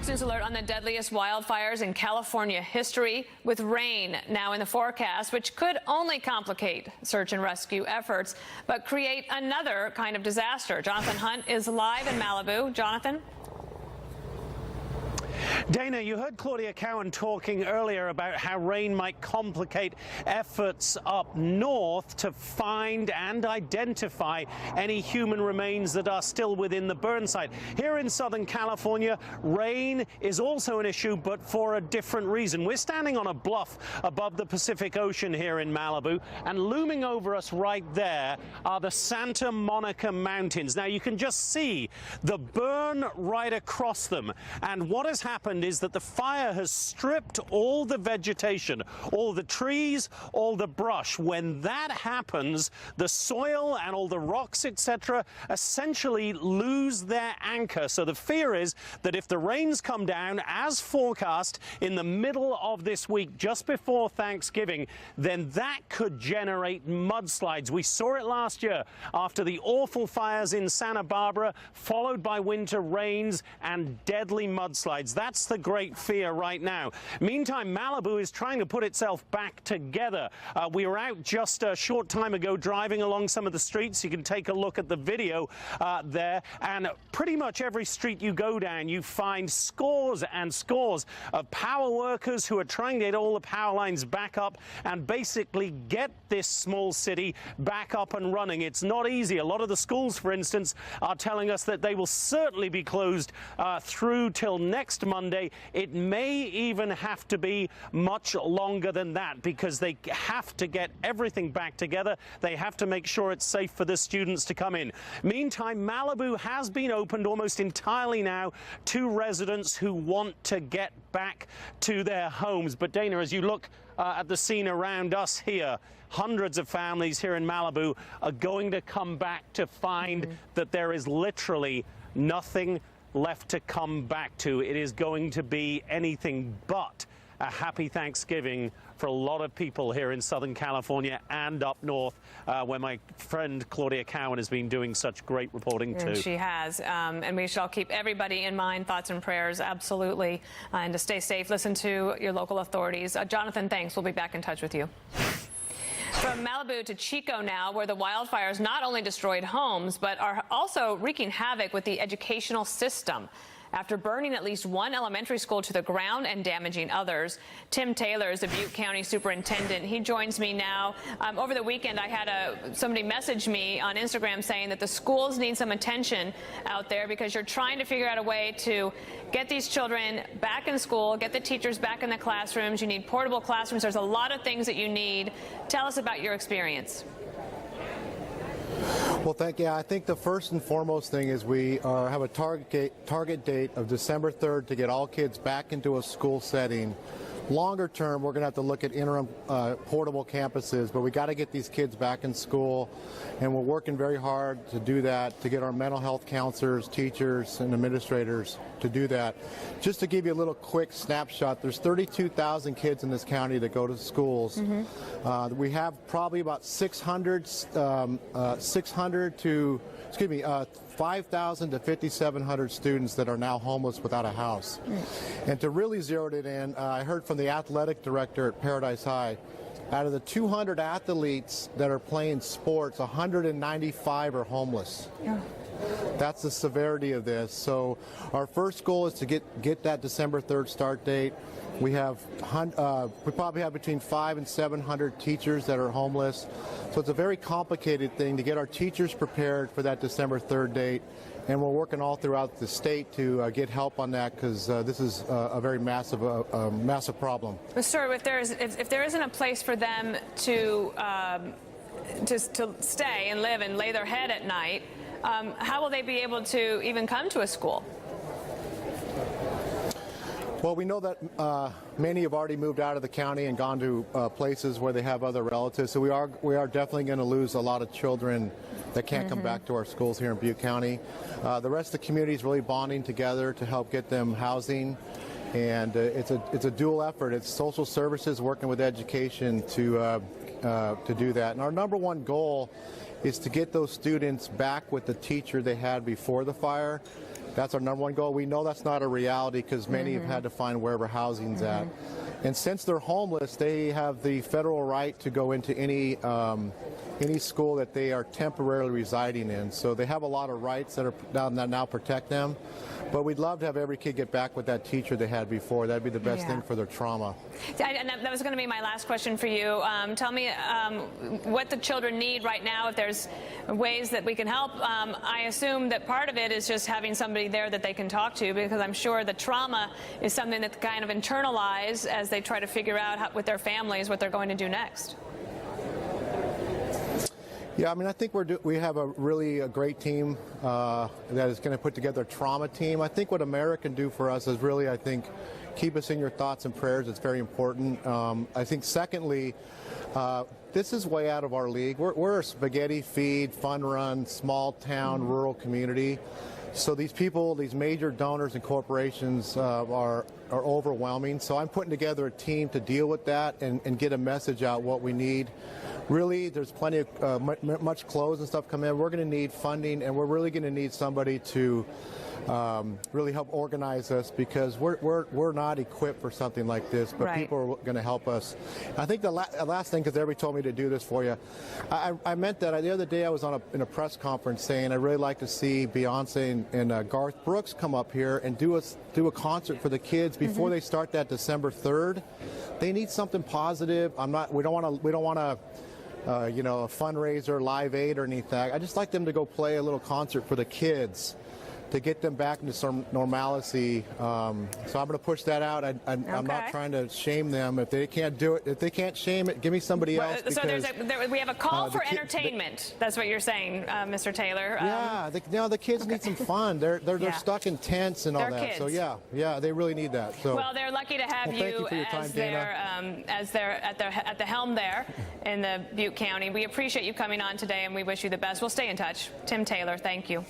Fox News alert on the deadliest wildfires in California history, with rain now in the forecast, which could only complicate search and rescue efforts, but create another kind of disaster. Jonathan Hunt is live in Malibu. Jonathan? Dana, you heard Claudia Cowan talking earlier about how rain might complicate efforts up north to find and identify any human remains that are still within the burn site. Here in Southern California, rain is also an issue, but for a different reason. We're standing on a bluff above the Pacific Ocean here in Malibu, and looming over us right there are the Santa Monica Mountains. Now, you can just see the burn right across them, and what has happened is that the fire has stripped all the vegetation, all the trees, all the brush. When that happens, the soil and all the rocks, etc., essentially lose their anchor. So the fear is that if the rains come down as forecast in the middle of this week, just before Thanksgiving, then that could generate mudslides. We saw it last year after the awful fires in Santa Barbara, followed by winter rains and deadly mudslides. That's the great fear right now. Meantime, Malibu is trying to put itself back together. We were out just a short time ago driving along some of the streets. You can take a look at the video there, and pretty much every street you go down, you find scores and scores of power workers who are trying to get all the power lines back up and basically get this small city back up and running. It's not easy. A lot of the schools, for instance, are telling us that they will certainly be closed through till next Monday. It may even have to be much longer than that, because they have to get everything back together. They have to make sure it's safe for the students to come in. Meantime, Malibu has been opened almost entirely now to residents who want to get back to their homes. But Dana, as you look at the scene around us here, hundreds of families here in Malibu are going to come back to find that there is literally nothing left to come back to. It is going to be anything but a happy Thanksgiving for a lot of people here in Southern California and up north, where my friend Claudia Cowan has been doing such great reporting too. She has, and we shall keep everybody in mind, thoughts and prayers, absolutely, and to stay safe, listen to your local authorities. Jonathan, thanks. We'll be back in touch with you. From Malibu to Chico now, where the wildfires not only destroyed homes, but are also wreaking havoc with the educational system. After burning at least one elementary school to the ground and damaging others. Tim Taylor is the Butte County Superintendent. He joins me now. Over the weekend, I had somebody message me on Instagram saying that the schools need some attention out there, because you're trying to figure out a way to get these children back in school, get the teachers back in the classrooms. You need portable classrooms. There's a lot of things that you need. Tell us about your experience. Well, thank you. I think the first and foremost thing is we have a target date of December 3rd to get all kids back into a school setting. Longer term, we're going to have to look at interim portable campuses, but we got to get these kids back in school, and we're working very hard to do that, to get our mental health counselors, teachers, and administrators to do that. Just to give you a little quick snapshot, there's 32,000 kids in this county that go to schools. We have probably about 5,000 to 5,700 students that are now homeless without a house. And to really zero it in, I heard from the athletic director at Paradise High, out of the 200 athletes that are playing sports, 195 are homeless. That's the severity of this. So our first goal is to get that December 3rd start date. We probably have between 500 and 700 teachers that are homeless. So it's a very complicated thing to get our teachers prepared for that December 3rd date. And we're working all throughout the state to get help on that, because this is a very massive problem. Sir, if there isn't a place for them to stay and live and lay their head at night, how will they be able to even come to a school? Well, we know that many have already moved out of the county and gone to places where they have other relatives. So we are definitely going to lose a lot of children that can't come back to our schools here in Butte County. The rest of the community is really bonding together to help get them housing. And it's a dual effort. It's social services working with education to do that. And our number one goal is to get those students back with the teacher they had before the fire. That's our number one goal. We know that's not a reality because many have had to find wherever housing's at. And since they're homeless, they have the federal right to go into any school that they are temporarily residing in. So they have a lot of rights that now protect them. But we'd love to have every kid get back with that teacher they had before. That'd be the best thing for their trauma. And that was going to be my last question for you. Tell me what the children need right now, if there's ways that we can help. I assume that part of it is just having somebody there that they can talk to, because I'm sure the trauma is something that kind of internalize as they try to figure out with their families what they're going to do next. Yeah, I mean, I think we have a great team that is going to put together a trauma team. I think what America can do for us is really, I think, keep us in your thoughts and prayers. It's very important. I think, secondly, this is way out of our league. We're a spaghetti feed, fun run, small town, rural community. So these people, these major donors and corporations are overwhelming. So I'm putting together a team to deal with that and get a message out what we need. Really, there's plenty of much clothes and stuff come in. We're going to need funding, and we're really going to need somebody to really help organize us, because we're not equipped for something like this, but people are going to help us. I think the last thing, because everybody told me to do this for you, I meant that the other day I was in a press conference saying I'd really like to see Beyonce and Garth Brooks come up here and do a concert for the kids before they start that December 3rd. They need something positive. We don't want to a fundraiser, Live Aid or anything. I just like them to go play a little concert for the kids to get them back into some normalcy. So I'm going to push that out. I'm not trying to shame them. If they can't do it, if they can't shame it, give me somebody else. So we have a call for entertainment. That's what you're saying, Mr. Taylor. The kids need some fun. They're stuck in tents and all that. Kids. So yeah, they really need that. So well, they're lucky to have you as they're at the helm there in the Butte County. We appreciate you coming on today, and we wish you the best. We'll stay in touch. Tim Taylor, thank you.